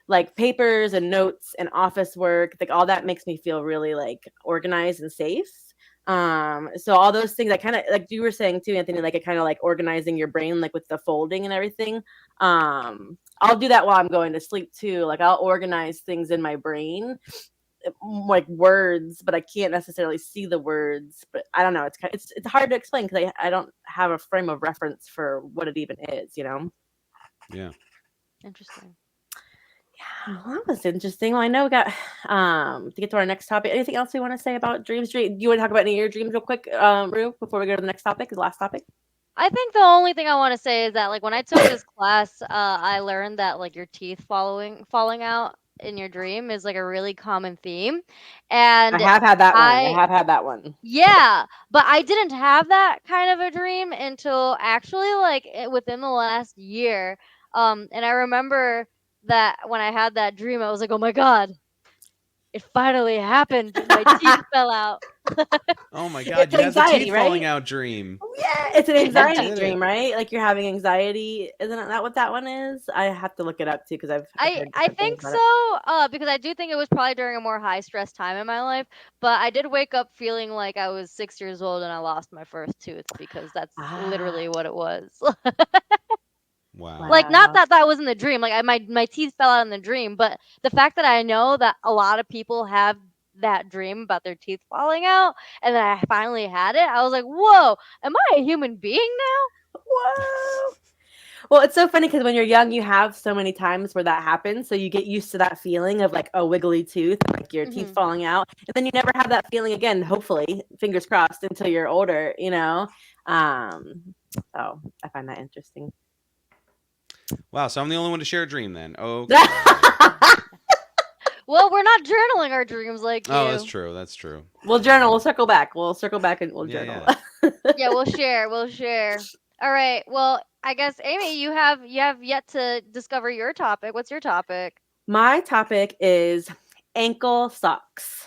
like papers and notes and office work, like all that makes me feel really like organized and safe. So all those things I kind of like you were saying too, Anthony, like it kind of like organizing your brain, like with the folding and everything. I'll do that while I'm going to sleep too. Like I'll organize things in my brain like words, but I can't necessarily see the words. But I don't know. It's hard to explain because I don't have a frame of reference for what it even is. Yeah. Interesting. Yeah, well, that was interesting. Well, I know we got to get to our next topic. Anything else we want to say about dreams? Do you want to talk about any of your dreams real quick, Rue, before we go to the next topic, the last topic? I think the only thing I want to say is that like when I took this class, I learned that like your teeth falling out in your dream is like a really common theme, I and have had that one. I I have had that one. yeah, but I didn't have that kind of a dream until actually like within the last year. And I remember that when I had that dream, I was like, oh my god, it finally happened. My teeth fell out. Oh my God, It's you had the anxiety, teeth falling right? out dream. Yeah, it's an You anxiety did it. dream, right? Like you're having anxiety. Isn't that what that one is? I have to look it up too because I've heard I different things think about it. so, because I do think it was probably during a more high stress time in my life. But I did wake up feeling like I was 6 years old and I lost my first tooth because that's Ah, literally what it was. Wow. Like not wow. that that was in the dream. Like my teeth fell out in the dream, but the fact that I know that a lot of people have that dream about their teeth falling out, and then I finally had it, I was like, whoa, am I a human being Whoa. Well, it's so funny because when you're young, you have so many times where that happens. So you get used to that feeling of like a wiggly tooth, like your now? teeth falling out. And then you never have that feeling again, hopefully, fingers crossed, until you're older. So I find that interesting. Wow. So I'm the only one to share a dream then. Okay. Well, we're not journaling our dreams like Oh, that's you. true. That's true. We'll journal. We'll circle back. We'll circle back and we'll Yeah, journal. yeah. Yeah, we'll share. We'll share. All right. Well, I guess Amy, you have yet to discover your topic. What's your topic? My topic is ankle socks.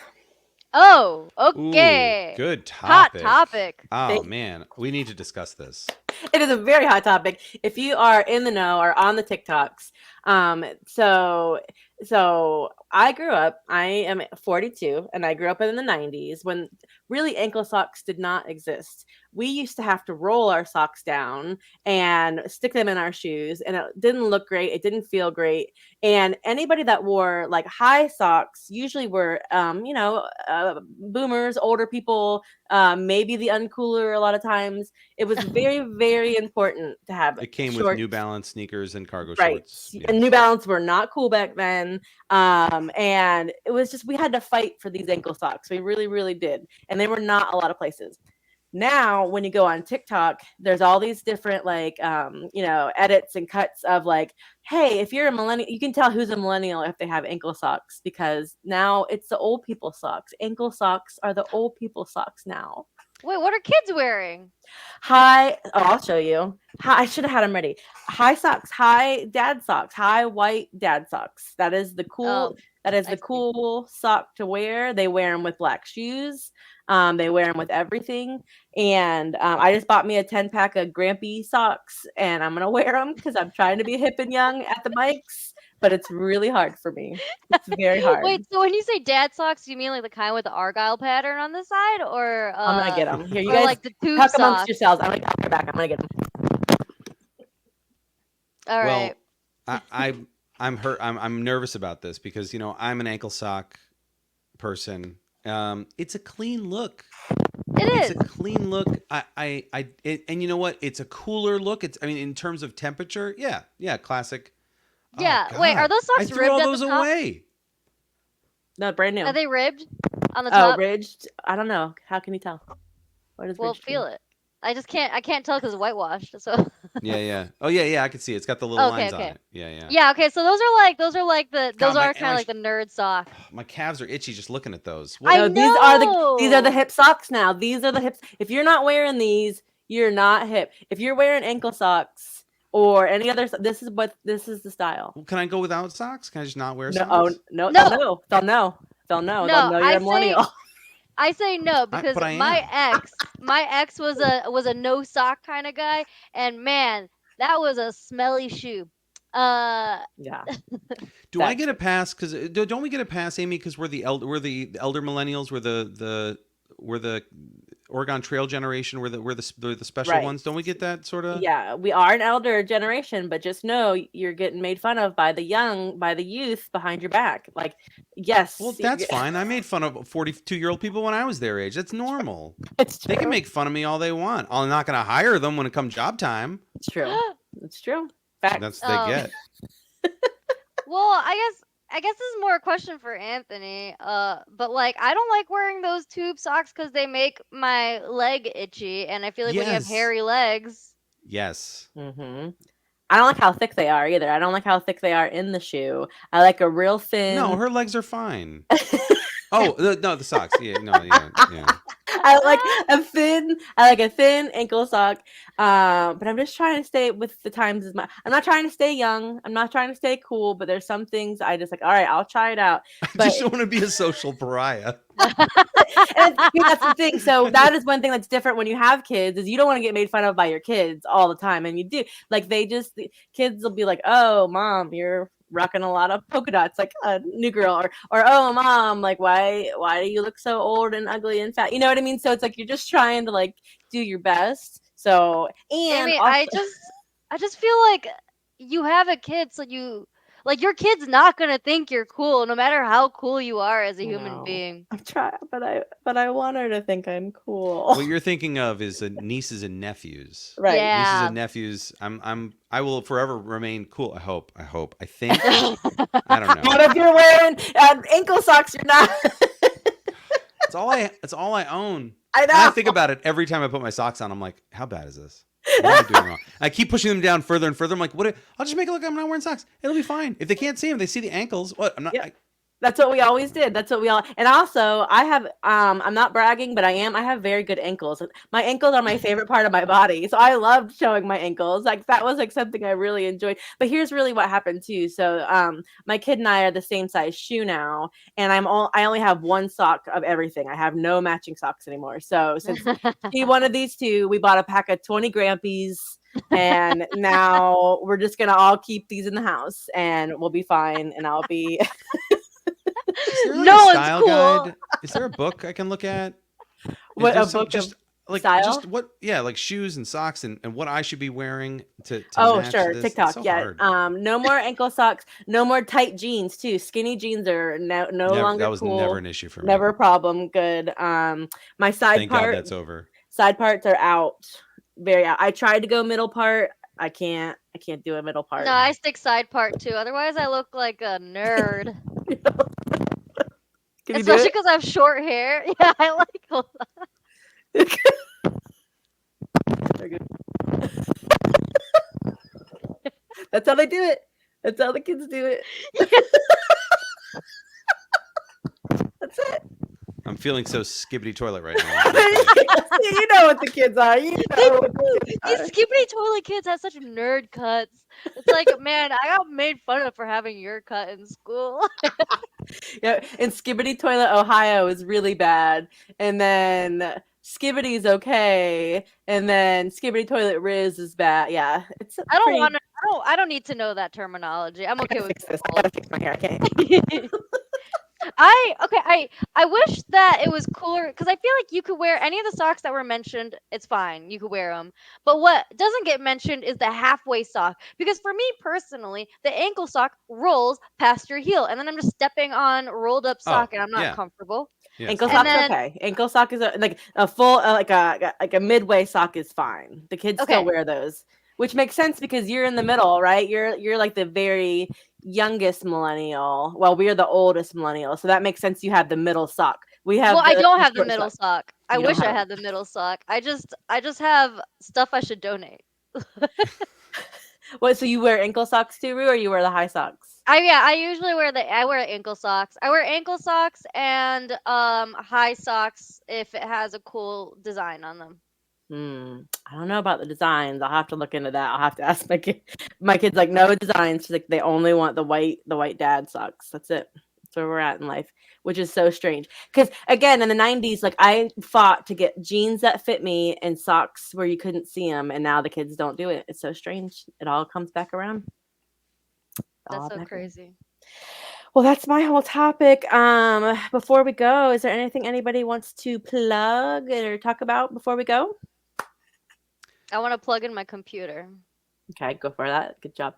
Oh, Ooh, okay. good Hot topic. topic. Oh man, we need to discuss this. It is a very hot topic. If you are in the know or on the TikToks, so I grew up. I am 42, and I grew up in the 90s when really ankle socks did not exist. We used to have to roll our socks down and stick them in our shoes, and it didn't look great. It didn't feel great. And anybody that wore like high socks usually were, boomers, older people, maybe the uncooler a lot of times. It was very, very important to have It came with short, New Balance sneakers and cargo right. shorts. And New Yes. Balance were not cool back then. And it was just we had to fight for these ankle socks. We really, really did. And they were not a lot of places. Now, when you go on TikTok, there's all these different like edits and cuts of like, hey, if you're a millennial, you can tell who's a millennial if they have ankle socks because now it's the old people socks. Ankle socks are the old people socks now. Wait, what are kids wearing? I'll show you. I should have had them ready. High socks, high dad socks, high white dad socks. That is the cool. Oh, That is I the see. cool sock to wear. They wear them with black shoes. They wear them with everything. And I just bought me a 10 pack of Grampy socks, and I'm gonna wear them because I'm trying to be hip and young at the mics. But it's really hard for me. It's very hard. Wait, so when you say dad socks, do you mean like the kind with the argyle pattern on the side, I'm gonna get them. Here, you or guys like the tube talk amongst socks? yourselves. I'm gonna get back. I'm gonna get them. All right. Well, I'm hurt. I'm nervous about this because I'm an ankle sock person. It's a clean look. It's It a is. clean look. And you know what? It's a cooler look. I mean, in terms of temperature, yeah, yeah, classic. Oh Yeah. Wait, are God, those I socks threw ribbed all at the those top? away. No, brand Are new. they ribbed on the Oh, top? ridged? I don't know. How can you tell? What does Well, ridged mean? feel it. I can't tell because it's whitewashed. So Yeah, yeah. Oh yeah, yeah. I can see it. It's got the little okay, lines on okay. it. Yeah, yeah. Yeah, okay. So those are like those God, are kind of like the nerd socks. my calves are itchy just looking at those. What? I No, these are the know. hip socks now. These are the hips. If you're not wearing these, you're not hip. If you're wearing ankle socks or any other, this is the style. Well, can I go without socks? Can I just not wear No, oh socks? no, they'll No, know. They'll know. They'll no. know you're I a say millennial. I say no because But I my am. ex, my ex was a no sock kind of guy, and man, that was a smelly shoe. Uh, Yeah, Do I that's get a true. pass? Because don't we get a pass, Amy? Because we're the elder millennials. We're the Oregon Trail generation. We're the special Right. ones. Don't we get that sort of? Yeah, we are an elder generation, but just know you're getting made fun of by the young, by the youth behind your back. Like, Well, yes, that's fine. I made fun of 42-year-old people when I was their age. That's normal. it's They can true. make fun of me all they want. I'm not going to hire them when it comes job time. It's true. It's true. Facts. That's what they get. Well, I guess this is more a question for Anthony. But like I don't like wearing those tube socks because they make my leg itchy, and I feel like when you have Yes. hairy legs. Yes. Hmm. I don't like how thick they are either. I don't like how thick they are in the shoe. I like a real No, thin. her legs are fine. Oh, no, the socks. Yeah, no, yeah, yeah. I like a thin. I like a thin ankle sock. But I'm just trying to stay with the times. I'm not trying to stay young. I'm not trying to stay cool. But there's some things I just like. All right, I'll try it out. I But just don't want to be a social pariah. and that's the thing. So that is one thing that's different when you have kids is you don't want to get made fun of by your kids all the time, and you do. Like the kids will be like, "Oh, mom, you're rocking a lot of polka dots, like a new girl," or "Oh, mom, like why do you look so old and ugly and fat?" You know what I mean? So it's like you're just trying to like do your best. So and Aimee, also I just feel like you have a kid, so like your kid's not gonna think you're cool, no matter how cool you are as a human no, being. I'm trying, but I want her to think I'm cool. What you're thinking of is nieces and nephews. Right. Nieces Yeah. and nephews. I will forever remain cool. I hope. I think. I don't know. What if you're wearing ankle socks? You're not. It's all I. It's all I own. I And I know. think about it every time I put my socks on. I'm like, how bad is this? What am I doing wrong? I keep pushing them down further and further. I'm like, what? I'll just make it look like I'm not wearing socks. It'll be fine. If they can't see them, they see the ankles. What? I'm not. Yep. That's what we always did. That's what we all. And also, I have. I'm not bragging, but I am. I have very good ankles. My ankles are my favorite part of my body, so I loved showing my ankles. Like that was like something I really enjoyed. But here's really what happened too. So, my kid and I are the same size shoe now, and I only have one sock of everything. I have no matching socks anymore. So since she wanted these two, we bought a pack of 20 Grampies. And now we're just gonna all keep these in the house, and we'll be fine. And I'll be Is there like No a one's style cool. guide? Is there a book I can look at? Is what there a some book of just like style. just what? Yeah, like shoes and socks and what I should be wearing to Oh, match sure, this. It's TikTok. so Yeah. hard. No more ankle socks. No more tight jeans too. Skinny jeans are no Never. That longer was never cool. an issue for me. Never a problem. Good. My Thank God that's over. side parts are out. Very out. I tried to go middle part. I can't. I can't do a middle No, part. I stick side part too. Otherwise, I look like a nerd. Can you do Especially it? because I have short hair. Yeah, I like. Very good. That's how they do it. That's how the kids do it. That's it. I'm feeling so skibbity toilet right now. You know what the kids are. You know what the kids These are. skippity toilet kids have such nerd cuts. It's like, man, I got made fun of for having your cut in school. Yeah, and Skibbity Toilet Ohio is really bad, and then Skibbity's okay, and then Skibbity Toilet Riz is bad. Yeah, it's a I don't pretty. want to. I don't need to know that terminology. I'm I okay gotta with fix this. I gotta fix my hair. I can't. I wish that it was cooler because I feel like you could wear any of the socks that were mentioned. It's fine, you could wear them. But what doesn't get mentioned is the halfway sock because for me personally, the ankle sock rolls past your heel, and then I'm just stepping on rolled up Oh sock, and I'm not yeah, comfortable. yes, Ankle And sock's totally. then okay. Ankle sock is like a full like a midway sock is fine. The kids still okay, wear those, which makes sense because you're in the middle, right? You're like the very youngest millennial. Well, we're the oldest millennial, so that makes sense. You have the middle sock. We well, have I don't the have the short middle sock. sock. I You don't wish I have it. had the middle sock. I just have stuff I should donate. What? So you wear ankle socks too, Roo, or you wear the high socks? I usually wear ankle socks. I wear ankle socks and high socks if it has a cool design on them. I don't know about the designs. I'll have to look into that. I'll have to ask my kid. My kid's like, no designs. She's like, they only want the white dad socks. That's it. That's where we're at in life, which is so strange. Because again, in the '90s, like I fought to get jeans that fit me and socks where you couldn't see them, and now the kids don't do it. It's so strange. It all comes back around. That's All so back around. crazy. Well, that's my whole topic. Before we go, is there anything anybody wants to plug or talk about before we go? I want to plug in my computer. Okay, go for that. Good job.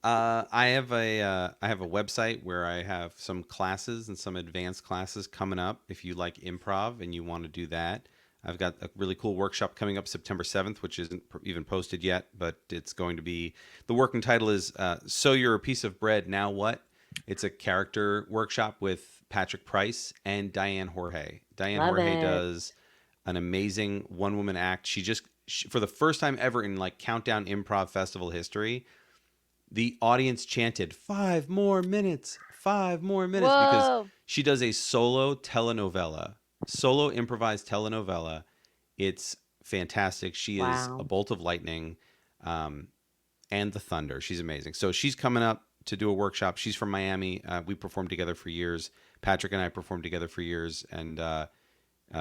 I have a website where I have some classes and some advanced classes coming up. If you like improv and you want to do that, I've got a really cool workshop coming up September 7th, which isn't even posted yet, but it's going to be. The working title is "So You're a Piece of Bread, Now What?" It's a character workshop with Patrick Price and Diane Jorge. Diane Love Jorge it. does an amazing one woman act. For the first time ever in like Countdown Improv Festival history, the audience chanted 5 more minutes, 5 more minutes, because Whoa. she does a solo improvised telenovela. It's fantastic. She is a Wow. bolt of lightning, and the thunder. She's amazing. So she's coming up to do a workshop. She's from Miami. We performed together for years. Patrick and I performed together for years, and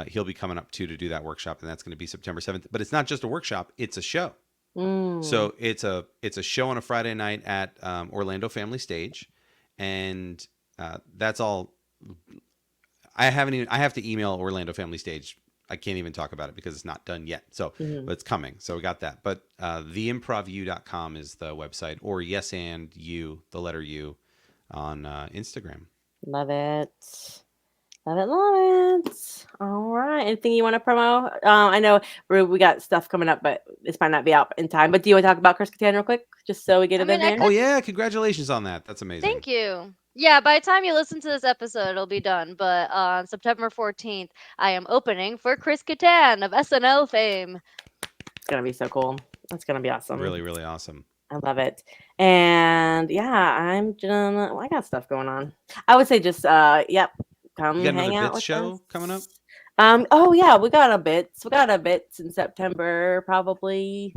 he'll be coming up too to do that workshop, and that's going to be September 7th. But it's not just a workshop; it's a show. Mm. So it's a show on a Friday night at Orlando Family Stage, and that's all. I haven't even. I have to email Orlando Family Stage. I can't even talk about it because it's not done yet. So, Mhm. but it's coming. So we got that. But theimprovu.com is the website, or yes and you, the letter U, on Instagram. Love it. Love it, love it. All right. Anything you want to promo? I know we got stuff coming up, but this might not be out in time. But do you want to talk about Chris Kattan real quick, just so we get I it in mean, I there? Oh could. yeah, congratulations on that. That's amazing. Thank you. Yeah, by the time you listen to this episode, it'll be done. But on September 14th, I am opening for Chris Kattan of SNL fame. It's gonna be so cool. That's gonna be awesome. Really, really awesome. I love it. And yeah, I'm gonna. Well, I got stuff going on. I would say just yep, You come got another hang out bits with show coming up? us. Oh yeah, we got a bits. We got a bits in September, probably.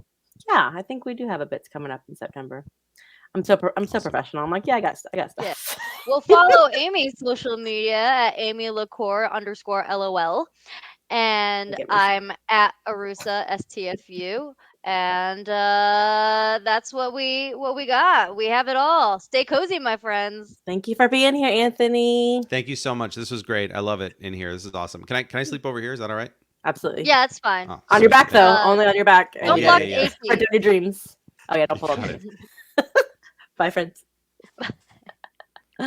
Yeah, I think we do have a bits coming up in September. I'm so Awesome. professional. I'm like, yeah, I got Yeah. stuff. Well, follow Amy's social media at AmyLacour_LOL. I And get my I'm at Arusa STFU. And that's what we got. We have it all. Stay cozy, my friends. Thank you for being here, Anthony. Thank you so much. This was great. I love it in here. This is awesome. Can I sleep over here? Is that all right? Absolutely. Yeah, it's fine. Oh, On your sweet. back Thank you. though, only on your back, Oh and Don't yeah, block yeah, the yeah. write AC. down your dreams. Oh yeah, don't pull up. Got it. Bye, friends.